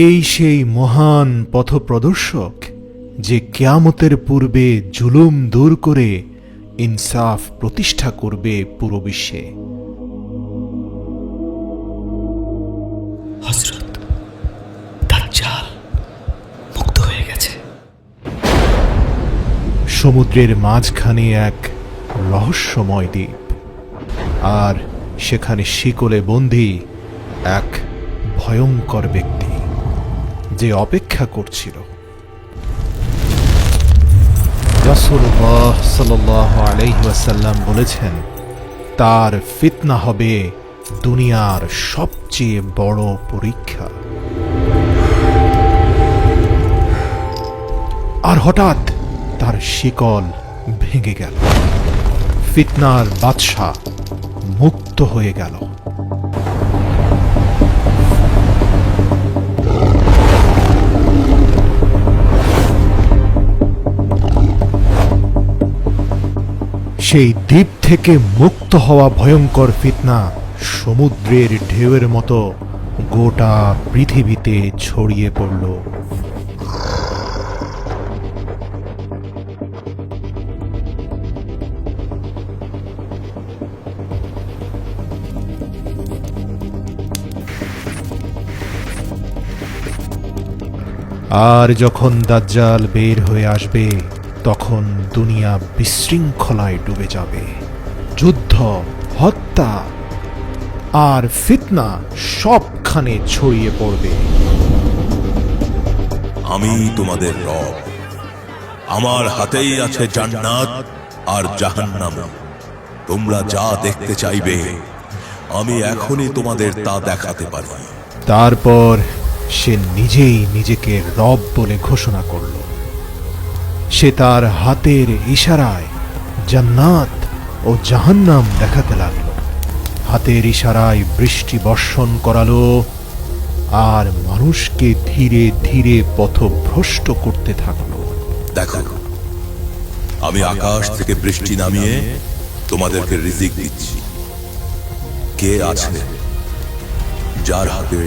এই সেই মহান পথপ্রদর্শক যে কিয়ামতের পূর্বে জুলুম দূর করে ইনসাফ প্রতিষ্ঠা করবে পুরো বিশ্বে। হযরত দাজ্জাল মুক্ত হয়ে গেছে। সমুদ্রের মাঝখানে এক রহস্যময় দ্বীপ, আর সেখানে শিকলে বন্দী এক ভয়ঙ্কর ব্যক্তি যে অপেক্ষা করছিল। রাসূলুল্লাহ সাল্লাল্লাহু আলাইহি ওয়াসাল্লাম বলেছেন, তার ফিতনা হবে দুনিয়ার সবচেয়ে বড় পরীক্ষা। আর হঠাৎ তার শিকল ভেঙে গেল, ফিতনার বাদশা মুক্ত হয়ে গেল। সেই দ্বীপ থেকে মুক্ত হওয়া ভয়ঙ্কর ফিতনা সমুদ্রের ঢেউয়ের মতো গোটা পৃথিবীতে ছড়িয়ে পড়ল। আর যখন দাজ্জাল বের হয়ে আসবে, তখন দুনিয়া বিশৃঙ্খলায় ডুবে যাবে। যুদ্ধ, হত্যা আর ফিতনা সবখানে ছড়িয়ে পড়বে। আমি তোমাদের রব, আমার হাতেই আছে জান্নাত আর জাহান্নাম। তোমরা যা দেখতে চাইবে আমি এখনই তোমাদের তা দেখাতে পারি। তারপর সে নিজেই নিজেকে রব বলে ঘোষণা করল। সে তার হাতের ইশারায় জান্নাত ও জাহান্নাম দেখাতে লাগল, হাতের ইশারায় বৃষ্টি বর্ষণ করালো, আর মানুষকে ধীরে ধীরে পথভ্রষ্ট করতে থাকলো। দেখো, আমি আকাশ থেকে বৃষ্টি নামিয়ে তোমাদেরকে রিজিক দিচ্ছি। কে আছে যার হাতে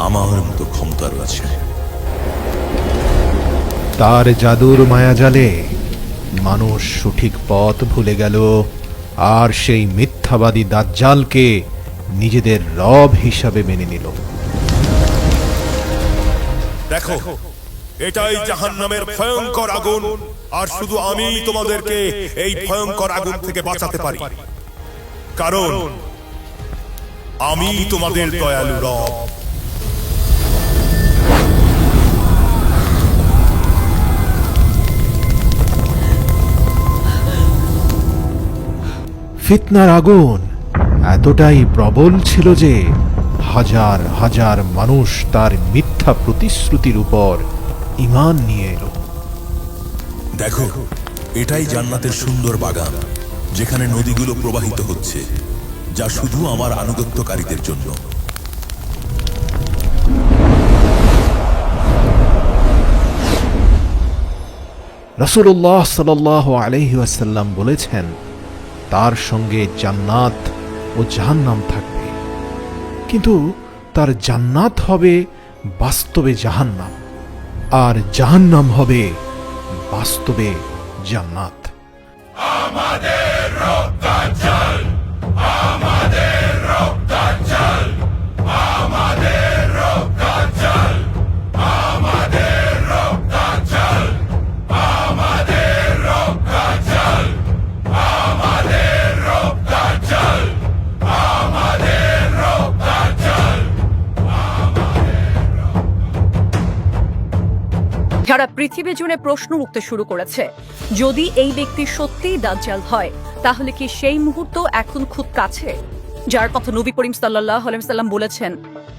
আমার মতো ক্ষমতা রয়েছে? তার জাদুর মায়াজালে মানুষ সঠিক পথ ভুলে গেল, আর সেই মিথ্যাবাদী দাজ্জালকে নিজেদের রব হিসাবে মেনে নিল। দেখো, এটাই জাহান্নামের ভয়ঙ্কর আগুন, আর শুধু আমি তোমাদেরকে এই ভয়ঙ্কর আগুন থেকে বাঁচাতে পারি, কারণ আমি তোমাদের দয়ালু রব। ফিতনার আগুন এতটাই প্রবল ছিল যে হাজার হাজার মানুষ তার মিথ্যা প্রতিশ্রুতির উপর ঈমান নিয়ে এলো। দেখো, এটাই জান্নাতের সুন্দর বাগান, যেখানে নদীগুলো প্রবাহিত হচ্ছে, যা শুধু আমার আনুগত্যকারীদের জন্য। রাসূলুল্লাহ সাল্লাল্লাহু আলাইহি ওয়াসাল্লাম বলেছেন, তার সঙ্গে জান্নাত ও জাহান্নাম থাকবে, কিন্তু তার জান্নাত হবে বাস্তবে জাহান্নাম, আর জাহান্নাম হবে বাস্তবে জান্নাত। আমাদের রব দাজ্জাল, আমাদের রব দাজ্জাল, আমাদের রব দাজ্জাল, আমাদের রব দাজ্জাল, আমাদের রব দাজ্জাল, আমাদের রব দাজ্জাল, আমাদের রব দাজ্জাল। সারা পৃথিবী জুড়ে প্রশ্ন উঠতে শুরু করেছে, যদি এই ব্যক্তি সত্যিই দাজ্জাল হয়, তাহলে কি সেই মুহূর্ত এখন খুব কাছে, যার কথা নবী করিম সাল্লাল্লাহু আলাইহি ওয়াসাল্লাম বলেছেন?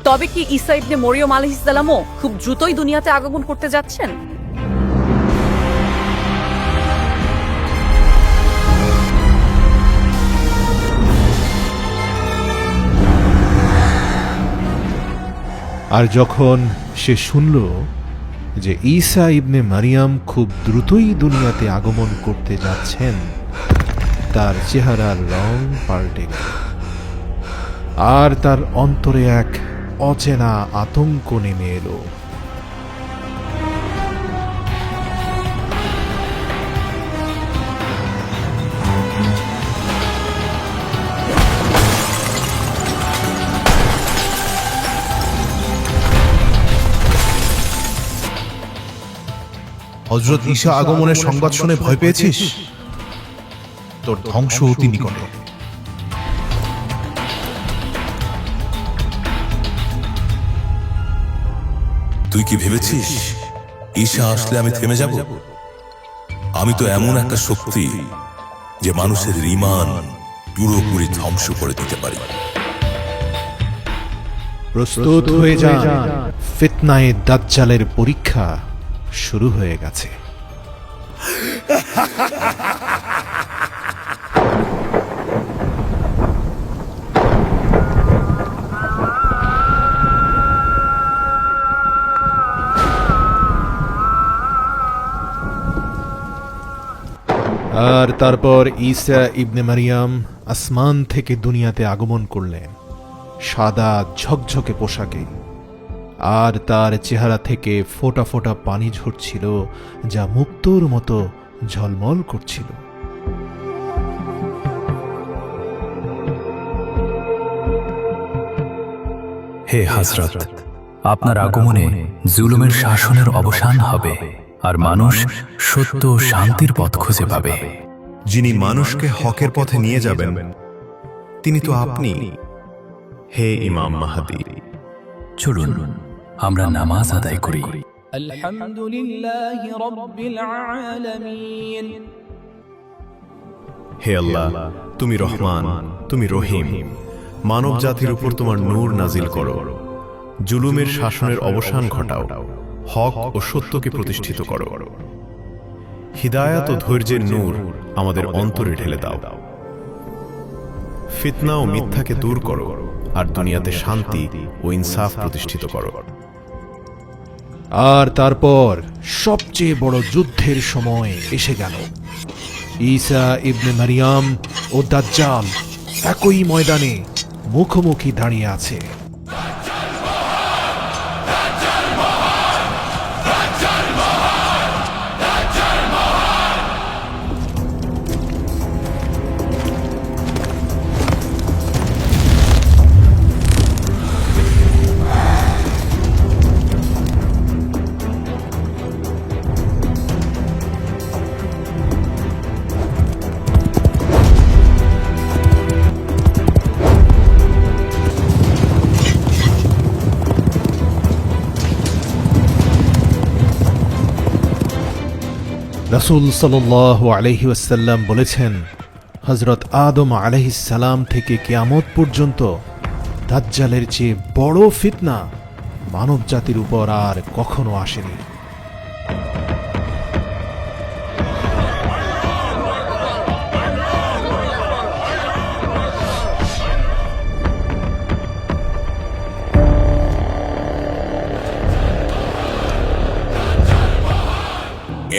তবে কি ঈসা ইবনে মরিয়ম আলাইহিস সালামও খুব দ্রুতই দুনিয়াতে আগমন করতে যাচ্ছেন? আর যখন সে শুনল যে ঈসা ইবনে মারিয়াম খুব দ্রুতই দুনিয়াতে আগমন করতে যাচ্ছেন, তার চেহারার রং পাল্টে গেল, আর তার অন্তরে এক অচেনা আতঙ্ক নেমে এলো। হযরত ঈসা আগমনের সংবাদ শুনে ভয় পেয়েছিস? তোর ধ্বংস অতি নিকটে। তুই কি ভেবেছিস ঈশা আসলে আমি থেমে যাব? আমি তো এমন একটা শক্তি যে মানুষের ঈমান পুরোপুরি ধ্বংস করে দিতে পারি। প্রস্তুত হয়ে যান, ফিতনায়ে দাজ্জালের পরীক্ষা শুরু হয়ে গেছে। আর তারপর ঈসা ইবনে মারিয়াম আসমান থেকে দুনিয়াতে আগমন করলেন সাদা ঝকঝকে পোশাকে, আর তার চেহারা থেকে ফোঁটা ফোঁটা পানি ঝরছিল যা মুক্তোর মতো ঝলমল করছিল। হে হযরত, আপনার আগমনে জুলুমের শাসনের অবসান হবে আর মানুষ সত্য ও শান্তির পথ খুঁজে পাবে। যিনি মানুষকে হকের পথে নিয়ে যাবেন তিনি তো আপনি, হে ইমাম মাহদী। চলুন আমরা নামাজ আদায় করি। আলহামদুলিল্লাহি রাব্বিল আলামিন। হে আল্লাহ, তুমি রহমান, তুমি রহিম। মানব জাতির উপর তোমার নূর নাজিল করো, জুলুমের শাসনের অবসান ঘটাও, হক ও সত্যকে প্রতিষ্ঠিত করো। হিদায়াত ও ধৈর্যের নূর আমাদের অন্তরে ঢেলে দাও। ফিতনা ও মিথ্যাকে দূর করো আর দুনিয়াতে শান্তি ও ইনসাফ প্রতিষ্ঠিত করো। আর তারপর সবচেয়ে বড় যুদ্ধের সময় এসে গেল। ঈসা ইবনে মারিয়াম ও দাজ্জাল একই ময়দানে মুখোমুখি দাঁড়িয়ে আছে। রাসূল সাল্লাল্লাহু আলাইহি ওয়াসাল্লাম বলেছেন, হযরত আদম আলাইহিস সালাম থেকে কিয়ামত পর্যন্ত দাজ্জালের চেয়ে বড় ফিতনা মানব জাতির উপর আর কখনো আসেনি।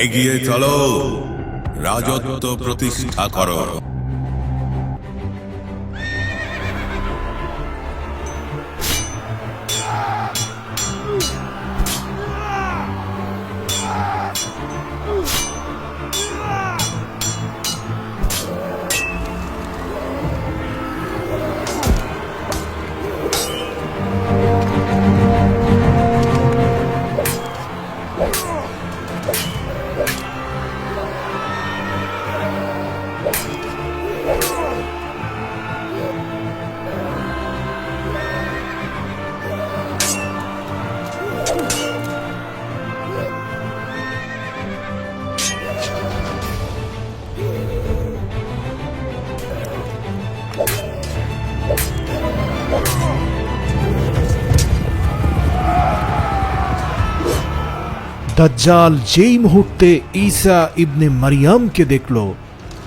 এগিয়ে চলো, রাজত্ব প্রতিষ্ঠা করো। দাজ্জাল যেই মুহূর্তে ঈসা ইবনে মারিয়ামকে দেখল,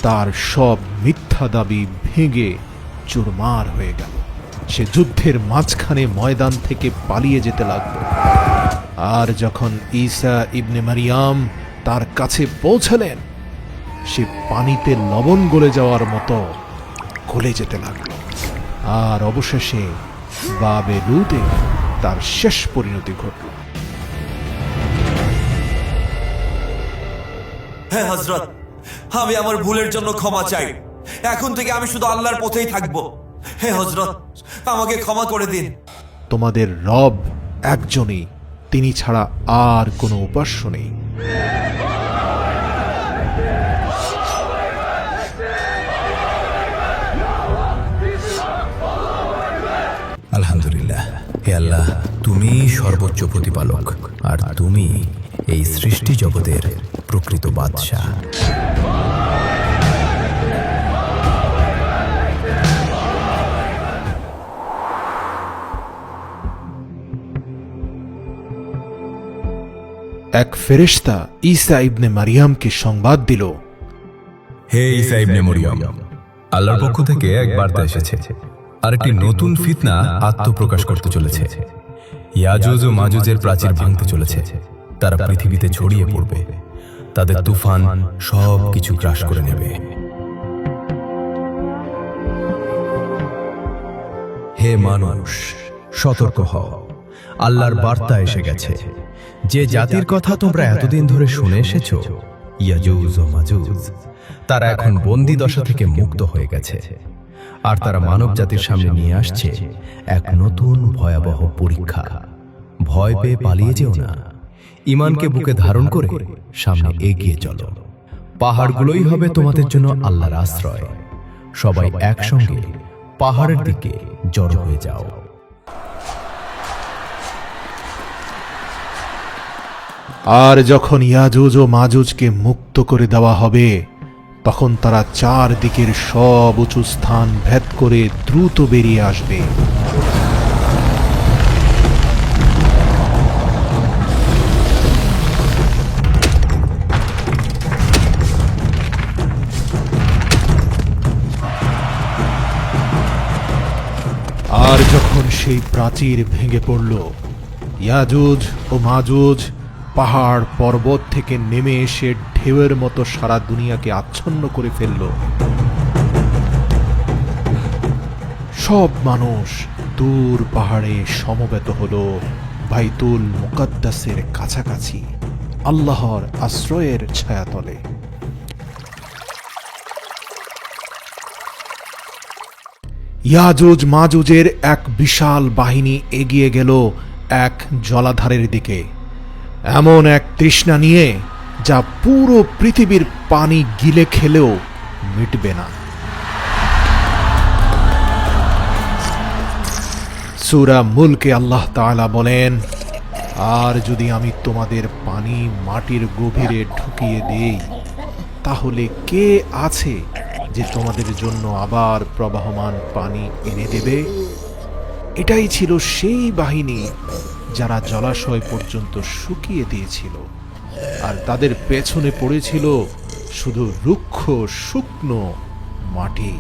তার সব মিথ্যা দাবি ভেঙে চুরমার হয়ে গেল। সে যুদ্ধের মাঝখানে ময়দান থেকে পালিয়ে যেতে লাগলো। আর যখন ঈসা ইবনে মারিয়াম তার কাছে পৌঁছালেন, সে পানিতে লবণ গলে যাওয়ার মতো গলে যেতে লাগলো। আর অবশেষে বাবে লুতে তার শেষ পরিণতি ঘটল। হ্যাঁ হযরত, আমি আমার ভুলের জন্য ক্ষমা চাই। এখন থেকে আমি শুধু আল্লাহর পথেই থাকব। হে হযরত, আমাকে ক্ষমা করে দিন। তোমাদের রব একজনই, তিনি ছাড়া আর কোনো উপাস্য নেই। আলহামদুলিল্লাহ। হে আল্লাহ, তুমি সর্বোচ্চ প্রতিপালক, আর তুমি এই সৃষ্টি জগতের প্রকৃত বাদশাহ। এক ফেরেশতা ঈসা ইবনে মারিয়ামকে সংবাদ দিল, হে ঈসা ইবনে মরিয়ম, আল্লাহর পক্ষ থেকে এক বার্তা এসেছে, আর একটি নতুন ফিতনা আত্মপ্রকাশ করতে চলেছে। ইয়াজুজ ও মাজুজের প্রাচীর ভাঙতে চলেছে। তারা পৃথিবীতে ছড়িয়ে পড়বে, তাদের তুফান সব কিছু গ্রাস করে নেবে। হে মানুষ, সতর্ক হও, আল্লাহর বার্তা এসে গেছে। যে জাতির কথা তোমরা এতদিন ধরে শুনে এসেছো, ইয়াজুজ ও মাজুজ, তারা এখন বন্দী দশা থেকে মুক্ত হয়ে গেছে, আর তারা মানব জাতির সামনে নিয়ে আসছে এক নতুন ভয়াবহ পরীক্ষা। ভয় পেয়ে পালিয়ে যেও না, ঈমানকে বুকে ধারণ করে সামনে এগিয়ে চলো। পাহাড়গুলোই হবে তোমাদের জন্য আল্লাহর আশ্রয়। সবাই একসঙ্গে পাহাড়ের দিকে জড়ো হয়ে যাও। আর যখন ইয়াজুজ ও মাজুজকে মুক্ত করে দেওয়া হবে, তখন তারা চারদিকের সব উঁচু স্থান ভেদ করে দ্রুত বেরিয়ে আসবে। আর যখন সেই প্রাচীর ভেঙে পড়ল, ইয়াজুজ ও মাজুজ পাহাড় পর্বত থেকে নেমে এসে ঢেউয়ের মতো সারা দুনিয়াকে আচ্ছন্ন করে ফেলল। সব মানুষ দূর পাহাড়ে সমবেত হল বাইতুল মুকাদ্দাসের কাছাকাছি, আল্লাহর আশ্রয়ের ছায়াতলে। ইয়াজুজ মাজুজের এক বিশাল বাহিনী এগিয়ে গেল এক জলাধারের দিকে, এমন এক তৃষ্ণা নিয়ে যা পুরো পৃথিবীর পানি গিলে খেলেও মিটবে না। সূরা মুলকে আল্লাহ তাআলা বলেন, আর যদি আমি তোমাদের পানি মাটির গভীরে ঢুকিয়ে দেই, তাহলে কে আছে যে তোমাদের জন্য আবার প্রবাহমান পানি এনে দেবে? এটাই ছিল সেই বাহিনী যারা জলাশয় পর্যন্ত শুকিয়ে দিয়েছিল, আর তাদের পেছনে পড়েছিল শুধু রুক্ষ শুকনো মাটি।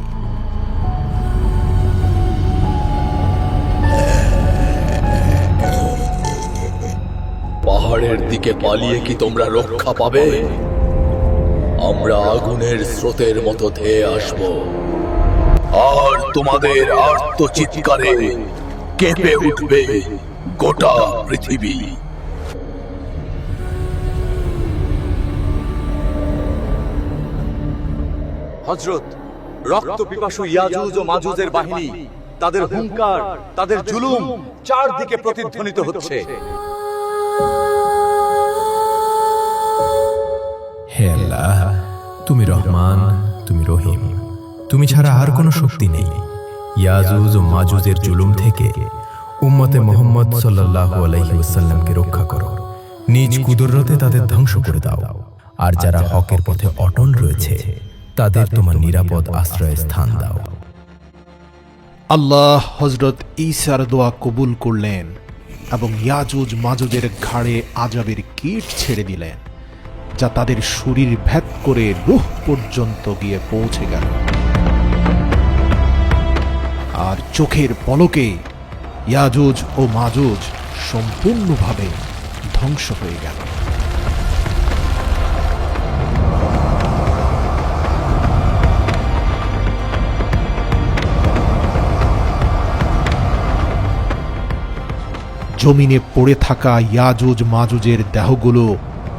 পাহাড়ের দিকে পালিয়ে কি তোমরা রক্ষা পাবে? আমরা আগুনের স্রোতের মতো ধেয়ে আসব, আর তোমাদের আর্তচিৎকারে কেঁপে উঠবে গোটা পৃথিবী। হযরত, রক্ত পিপাসু ইয়াজুজ ও মাজুজের বাহিনী, তাদের হুঙ্কার, তাদের জুলুম চারদিকে প্রতিধ্বনিত হচ্ছে। হে আল্লাহ, তুমি রহমান, তুমি রহিম, তুমি ছাড়া আর কোনো শক্তি নেই। ইয়াজুজ ও মাজুজের জুলুম থেকে উম্মতে মুহাম্মদ সাল্লাল্লাহু আলাইহি ওয়াসাল্লামকে রক্ষা করো। নিজ কুদরতে তাদের ধ্বংস করে দাও, আর যারা হকের পথে অটল রয়েছে তাদের তোমার নিরাপদ আশ্রয় স্থান দাও। আল্লাহ হযরত ঈসার দোয়া কবুল করলেন এবং ইয়াজুজ মাজুজের ঘাড়ে আযাবের কীট ছেড়ে দিলেন, যা তাদের শরীর ভেদ করে রূহ পর্যন্ত গিয়ে পৌঁছে গেল। আর চোখের পলকে ইয়াজুজ ও মাজুজ সম্পূর্ণভাবে ধ্বংস হয়ে গেল। জমিনে পড়ে থাকা ইয়াজুজ মাজুজের দেহগুলো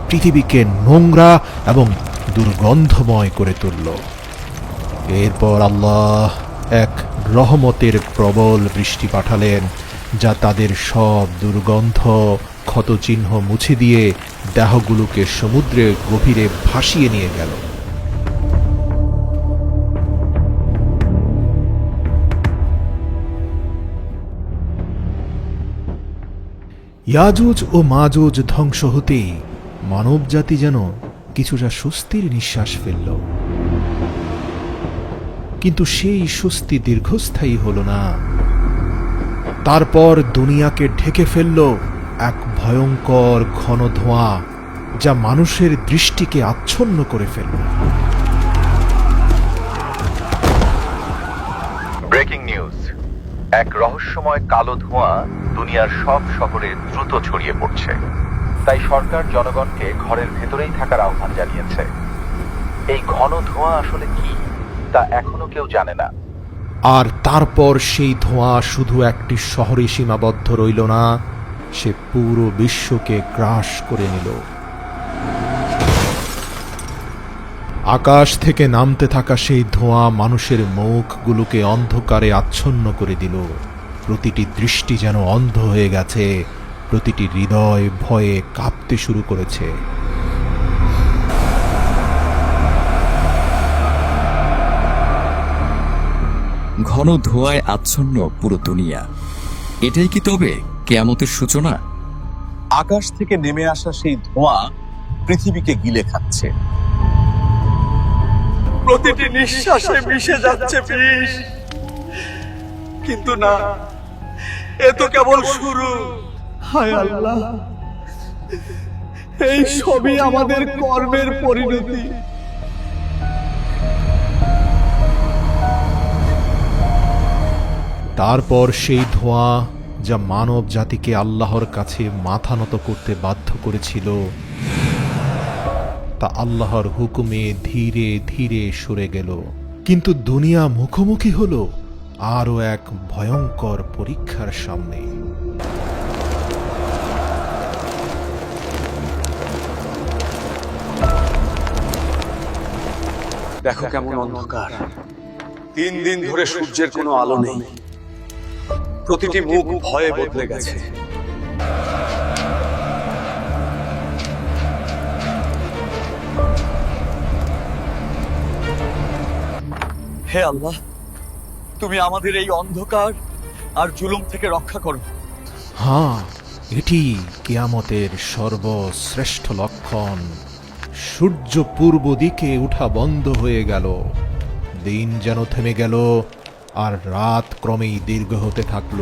পৃথিবীকে নোংরা এবং দুর্গন্ধময় করে তুলল। এরপর আল্লাহ এক রহমতের প্রবল বৃষ্টি পাঠালেন, যা তাদের সব দুর্গন্ধ ক্ষতচিহ্ন মুছে দিয়ে দেহগুলোকে সমুদ্রের গভীরে ভাসিয়ে নিয়ে গেল। ইয়াজুজ ও মাজুজ ধ্বংস হতেই মানবজাতি যেন কিছুটা স্বস্তির নিঃশ্বাস ফেলল। কিন্তু সেই স্বস্তি দীর্ঘস্থায়ী হল না। তারপর দুনিয়াকে ঢেকে ফেলল এক ভয়ঙ্কর ঘন ধোঁয়া, যা মানুষের দৃষ্টিকে আচ্ছন্ন করে ফেলল। ব্রেকিং নিউজ, এক রহস্যময় কালো ধোঁয়া দুনিয়ার সব শহরে দ্রুত ছড়িয়ে পড়ছে। তাই সরকার জনগণকে ঘরের ভেতরেই থাকার আহ্বান জানিয়েছে। এই ঘন ধোঁয়া আসলে কি তা এখনো কেউ জানে না। আর তারপর সেই ধোঁয়া শুধু একটি শহরে সীমাবদ্ধ রইল না, সে পুরো বিশ্বকে গ্রাস করে নিল। আকাশ থেকে নামতে থাকা সেই ধোঁয়া মানুষের মুখগুলোকে অন্ধকারে আচ্ছন্ন করে দিল। প্রতিটি দৃষ্টি যেন অন্ধ হয়ে গেছে, প্রতিটি হৃদয় ভয়ে কাঁপতে শুরু করেছে। ঘন ধোঁয়ায় আচ্ছন্ন পুরো দুনিয়া। এটাই কি তবে কিয়ামতের সূচনা? আকাশ থেকে নেমে আসা সেই ধোঁয়া পৃথিবীকে গিলে খাচ্ছে। প্রতিটি নিঃশ্বাসে মিশে যাচ্ছে বিষ। কিন্তু না, এ তো কেবল শুরু। হায় আল্লাহ, এই সবই আমাদের কর্মের পরিণতি। তারপর সেই ধোঁয়া যা মানব জাতিকে আল্লাহর কাছে মাথা নত করতে বাধ্য করেছিল, তা আল্লাহর হুকুমে ধীরে ধীরে সরে গেল। কিন্তু দুনিয়া মুখোমুখি হলো আরও এক ভয়ঙ্কর পরীক্ষার সামনে। দেখো কেমন অন্ধকার। 3 দিন ধরে সূর্যের কোনো আলো নেই। প্রতিটি মুখ ভয়ে বদলে গেছে। হে আল্লাহ, তুমি আমাদের এই অন্ধকার আর জুলুম থেকে রক্ষা করো। হ্যাঁ, এটি কিয়ামতের সর্বশ্রেষ্ঠ লক্ষণ। সূর্য পূর্ব দিকে উঠা বন্ধ হয়ে গেল, দিন যেন থেমে গেল, আর রাত ক্রমেই দীর্ঘ হতে থাকল।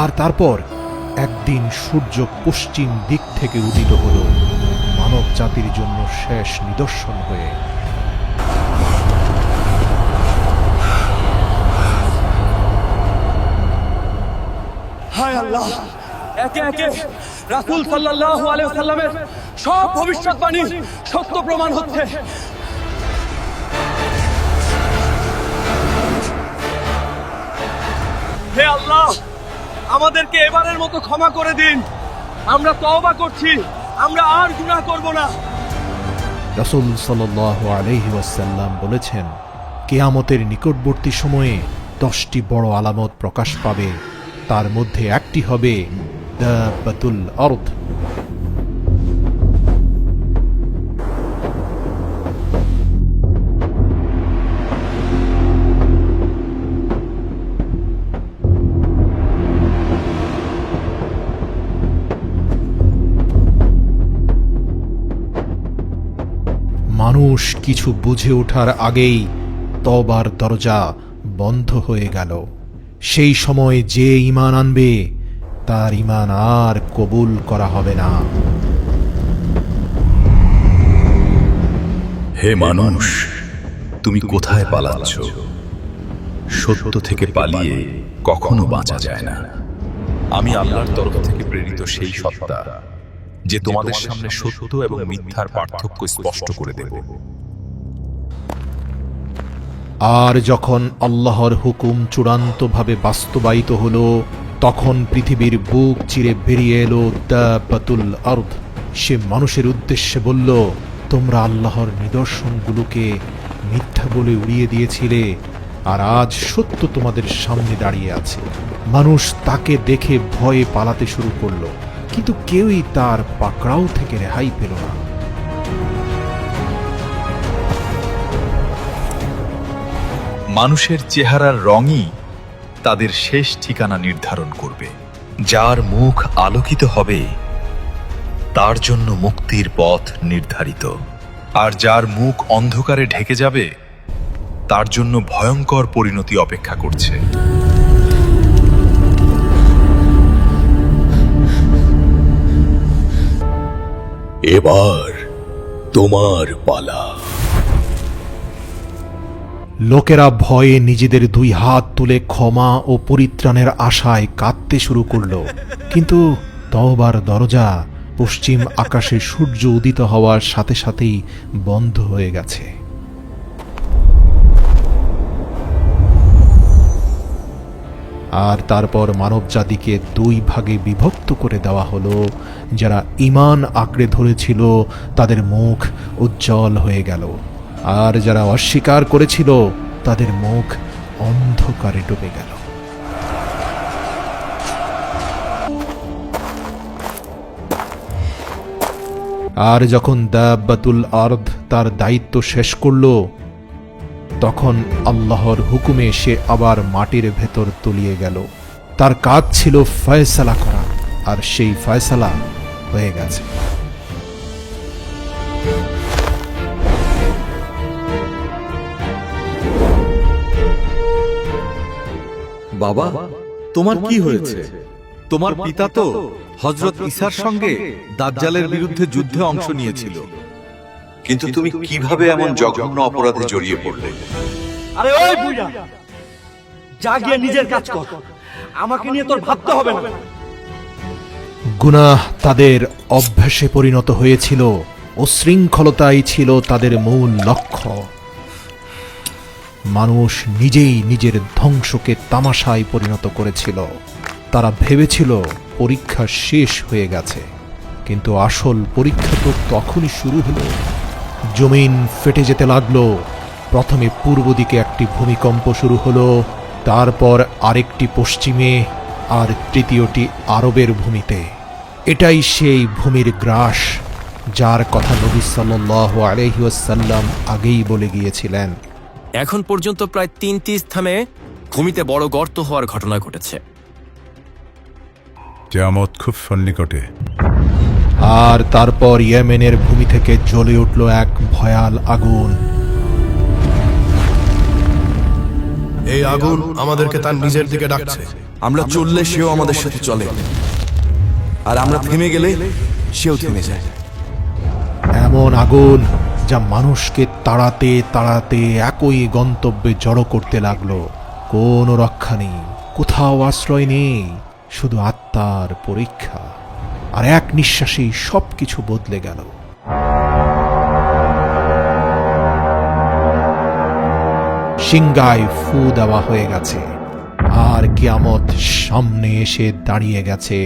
আর তারপর একদিন সূর্য পশ্চিম দিক থেকে উদিত হল, মানব জাতির জন্য শেষ নিদর্শন হয়ে। হায় আল্লাহ, একে একে রাসূল সাল্লাল্লাহু আলাইহি ওয়াসাল্লামের সব ভবিষ্যৎবাণী সত্য প্রমাণ হচ্ছে। হে আল্লাহ, আমাদেরকে এবারের মতো ক্ষমা করে দিন। আমরা তওবা করছি, আমরা আর গুনাহ করব না। রাসূল সাল্লাল্লাহু আলাইহি ওয়াসাল্লাম বলেছেন, কিয়ামতের নিকটবর্তী সময়ে 10টি বড় আলামত প্রকাশ পাবে। তার মধ্যে একটি হবে দাব্বাতুল আরদ। মানুষ কিছু বুঝে ওঠার আগেই তওবার দরজা বন্ধ হয়ে গেল। সেই সময় যে ঈমান আনবে তার ঈমান আর কবুল করা হবে না। হে মানুষ, তুমি কোথায় পালাচ্ছ? সত্য থেকে পালিয়ে কখনো বাঁচা যায় না। আমি আল্লাহর তরফ থেকে প্রেরিত সেই সত্তা, যে তোমাদের সামনে সত্য এবং মিথ্যার পার্থক্য স্পষ্ট করে দেব। আর যখন আল্লাহর হুকুম চূড়ান্তভাবে বাস্তবায়িত হলো, তখন পৃথিবীর বুক চিরে বেরিয়ে এলো দাব্বাতুল আরদ। সে মানুষের উদ্দেশ্যে বলল, তোমরা আল্লাহর নিদর্শনগুলোকে মিথ্যা বলে উড়িয়ে দিয়েছিলে, আর আজ সত্য তোমাদের সামনে দাঁড়িয়ে আছে। মানুষ তাকে দেখে ভয়ে পালাতে শুরু করলো, কিন্তু কেউই তার পাকড়াও থেকে রেহাই পেল না। মানুষের চেহারার রঙই তাদের শেষ ঠিকানা নির্ধারণ করবে। যার মুখ আলোকিত হবে তার জন্য মুক্তির পথ নির্ধারিত, আর যার মুখ অন্ধকারে ঢেকে যাবে তার জন্য ভয়ঙ্কর পরিণতি অপেক্ষা করছে। এবার তোমার পালা। লোকেরা ভয়ে নিজেদের দুই হাত তুলে ক্ষমা ও পরিত্রাণের আশায় কাঁদতে শুরু করল, কিন্তু তওবার দরজা পশ্চিম আকাশে সূর্য উদিত হওয়ার সাথে সাথেই বন্ধ হয়ে গেছে। আর তারপর মানবজাতিকে দুই ভাগে বিভক্ত করে দেওয়া হলো। যারা ঈমান আঁকড়ে ধরেছিল তাদের মুখ উজ্জ্বল হয়ে গেল, আর যারা অস্বীকার করেছিল তাদের মুখ অন্ধকারে ডুবে গেল। আর যখন দাব্বাতুল আরদ তার দায়িত্ব শেষ করল, তখন আল্লাহর হুকুমে সে আবার মাটির ভেতর তলিয়ে গেল। তার কাজ ছিল ফয়সালা করা, আর সেই ফয়সালা হয়ে গেছে। বাবা, তোমার কি হয়েছে? তোমার পিতা তো হযরত ঈসার সঙ্গে দাজ্জালের বিরুদ্ধে যুদ্ধে অংশ নিয়েছিল, কিন্তু তুমি কিভাবে এমন জঘন্য অপরাধে জড়িয়ে পড়লে? আরে ওই বুইড়া, যা গিয়ে নিজের কাজ কর, আমাকে নিয়ে তোর ভাবতে হবে না। গুনাহ তাদের অভ্যাসে পরিণত হয়েছিল, উচ্ছৃঙ্খলতাই ছিল তাদের মূল লক্ষ্য। মানুষ নিজেই নিজের ধ্বংসকে তামাশায় পরিণত করেছিল। তারা ভেবেছিল পরীক্ষা শেষ হয়ে গেছে, কিন্তু আসল পরীক্ষা তো তখনই শুরু হলো। জমিন ফেটে যেতে লাগলো। প্রথমে পূর্ব দিকে একটি ভূমিকম্প শুরু হলো, তারপর আরেকটি পশ্চিমে, আর তৃতীয়টি আরবের ভূমিতে। এটাই সেই ভূমির গ্রাস যার কথা নবী সাল্লাল্লাহু আলাইহি ওয়াসাল্লাম আগেই বলে গিয়েছিলেন। এখন পর্যন্ত প্রায় 3টি স্থানে ভূমিতে বড় গর্ত হওয়ার ঘটনা ঘটেছে। কিয়ামত খুব সন্নিকটে। আর তারপর ইয়েমেনের ভূমি থেকে জ্বলে উঠল এক ভয়াল আগুন। এই আগুন আমাদেরকে তার নিজের দিকে ডাকছে। আমরা চললে সেও আমাদের সাথে চলে, আর আমরা থেমে গেলে সেও থেমে যায়। এমন আগুন যা মানুষকে তাড়াতে তাড়াতে একই গন্তব্যে জড়ো করতে লাগলো। কোনো রক্ষা নেই, কোথাও আশ্রয় নেই, শুধু আত্মার পরীক্ষা। আর এক নিঃশ্বাসেই সবকিছু বদলে গেল। সিংগায় ফু দেওয়া হয়ে গেছে, আর কিয়ামত সামনে এসে দাঁড়িয়ে গেছে।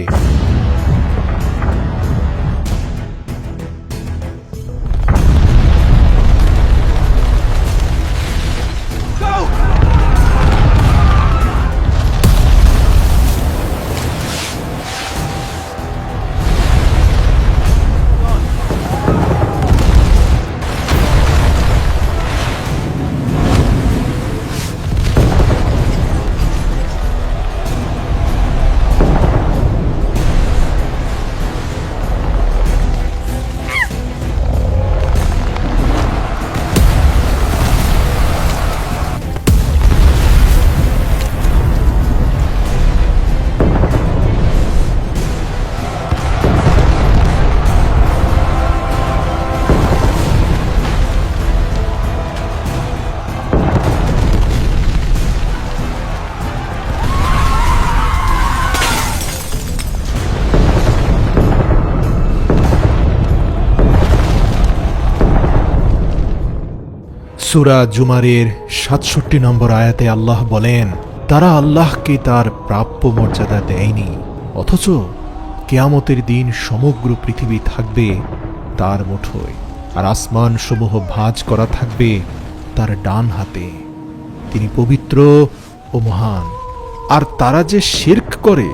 সূরা জুমারের ৬৭ নম্বর আয়াতে আল্লাহ বলেন, তারা আল্লাহকে তার প্রাপ্য মর্যাদা দেয়নি, অথচ কিয়ামতের দিন সমগ্র পৃথিবী থাকবে তার মুঠোয়, আর আসমান সমূহ ভাঁজ করা থাকবে তার ডান হাতে। তিনি পবিত্র ও মহান। আর তারা যে শিরক করে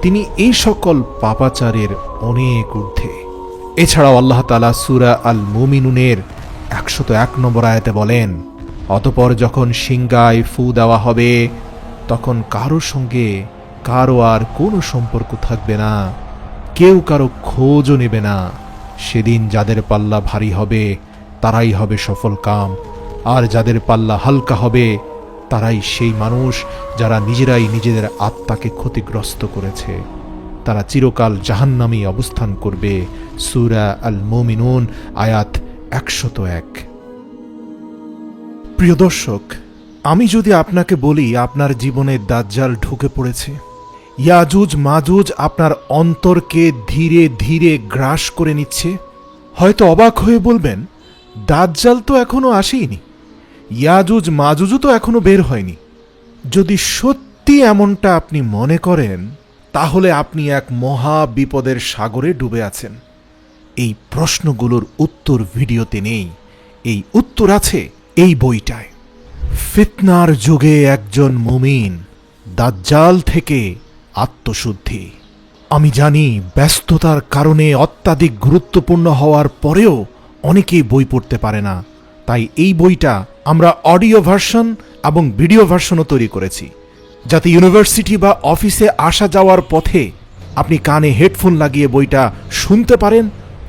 তিনি এই সকল পাপাচারের অনেক ঊর্ধ্বে। এছাড়াও আল্লাহ তাআলা সূরা আল মুমিনুনের ১০১ নম্বর আয়াতে বলেন, অতঃপর যখন সিংগায় ফু দেওয়া হবে তখন কারো সঙ্গে কারো আর কোনো সম্পর্ক থাকবে না, কেউ কারো খোঁজও নেবে না। সেদিন যাদের পাল্লা ভারী হবে তারাই হবে সফল কাম, আর যাদের পাল্লা হালকা হবে তারাই সেই মানুষ যারা নিজেরাই নিজেদের আত্মাকে ক্ষতিগ্রস্ত করেছে। তারা চিরকাল জাহান্নামে অবস্থান করবে। সূরা আল মুমিনুন আয়াত ১০১। প্রিয় দর্শক, আমি যদি আপনাকে বলি আপনার জীবনে দাজ্জাল ঢুকে পড়েছে, ইয়াজুজ মাজুজ আপনার অন্তরকে ধীরে ধীরে গ্রাস করে নিচ্ছে, হয়তো অবাক হয়ে বলবেন, দাজ্জাল তো এখনো আসেনি, ইয়াজুজ মাজুজও তো এখনো বের হয়নি। যদি সত্যি এমনটা আপনি মনে করেন, তাহলে আপনি এক মহা বিপদের সাগরে ডুবে আছেন। এই প্রশ্নগুলোর উত্তর ভিডিওতে নেই, এই উত্তর আছে এই বইটায়। ফিতনার যুগে একজন মুমিন, দাজ্জাল থেকে আত্মশুদ্ধি। আমি জানি ব্যস্ততার কারণে অত্যাধিক গুরুত্বপূর্ণ হওয়ার পরেও অনেকেই বই পড়তে পারে না, তাই এই বইটা আমরা অডিও ভার্সন এবং ভিডিও ভার্সনও তৈরি করেছি, যাতে ইউনিভার্সিটি বা অফিসে আসা যাওয়ার পথে আপনি কানে হেডফোন লাগিয়ে বইটা শুনতে পারেন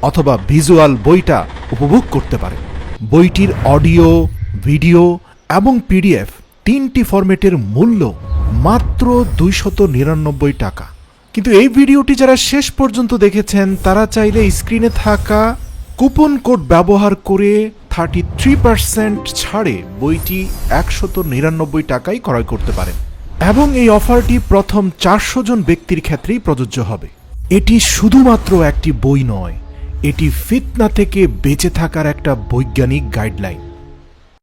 অথবা ভিজুয়াল বইটা উপভোগ করতে পারেন। বইটির অডিও, ভিডিও এবং পিডিএফ 3টি ফরম্যাটের মূল্য মাত্র 299 টাকা। কিন্তু এই ভিডিওটি যারা শেষ পর্যন্ত দেখেছেন তারা চাইলে স্ক্রিনে থাকা কুপন কোড ব্যবহার করে 33% ছাড়ে বইটি 199 টাকায় ক্রয় করতে পারেন, এবং এই অফারটি প্রথম 400 জন ব্যক্তির ক্ষেত্রেই প্রযোজ্য হবে। এটি শুধুমাত্র একটি বই নয়, এটি ফিতনা থেকে বেঁচে থাকার একটা বৈজ্ঞানিক গাইডলাইন।